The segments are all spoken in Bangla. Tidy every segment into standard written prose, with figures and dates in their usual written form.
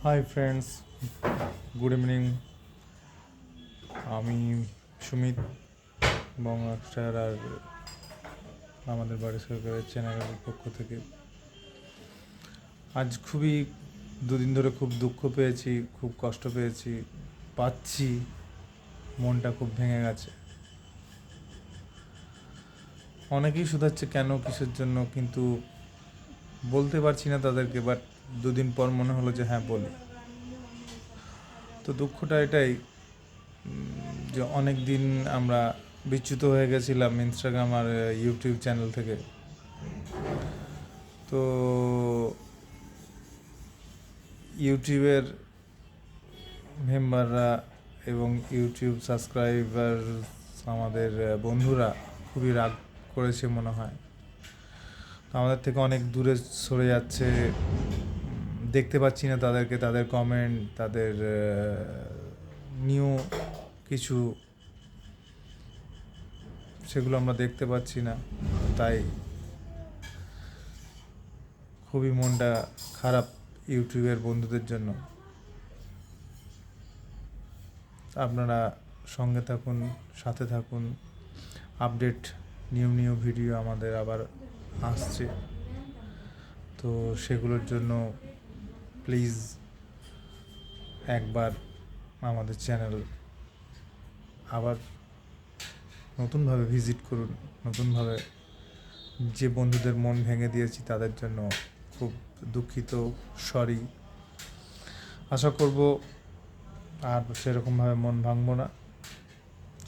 Hi friends, good evening. আমি সুমিত বঙ্গাস্টার আর আমাদের বাড়ি সরকারের চ্যানেলের পক্ষ থেকে আজ খুবই দুদিন ধরে খুব দুঃখ পেয়েছি, খুব কষ্ট পাচ্ছি। মনটা খুব ভেঙে গেছে। অনেকেই শুধাচ্ছে কেন, কিসের জন্য, কিন্তু বলতে পারছি না তাদেরকে। বাট দুদিন পর মনে হলো যে হ্যাঁ বলি। তো দুঃখটা এটাই যে অনেক দিন আমরা বিচ্যুত হয়ে গেছিলাম ইনস্টাগ্রাম আর ইউটিউব চ্যানেল থেকে। তো ইউটিউবের মেম্বাররা এবং ইউটিউব সাবস্ক্রাইবার আমাদের বন্ধুরা খুবই রাগ করেছে মনে হয়। আমাদের থেকে অনেক দূরে সরে যাচ্ছে, দেখতে পাচ্ছি না তাদেরকে, তাদের কমেন্ট, তাদের নিউ কিছু, সেগুলো আমরা দেখতে পাচ্ছি না। তাই খুবই মনটা খারাপ ইউটিউবের বন্ধুদের জন্য। আপনারা সঙ্গে থাকুন, সাথে থাকুন। আপডেট নিউ ভিডিও আমাদের আবার আসছে, তো সেগুলোর জন্য প্লিজ একবার আমাদের চ্যানেল আবার নতুনভাবে ভিজিট করুন। নতুনভাবে যে বন্ধুদের মন ভেঙে দিয়েছি তাদের জন্য খুব দুঃখিত, সরি। আশা করব আর সেরকমভাবে মন ভাঙবো না।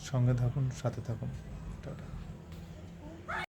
সঙ্গে থাকুন, সাথে থাকুন।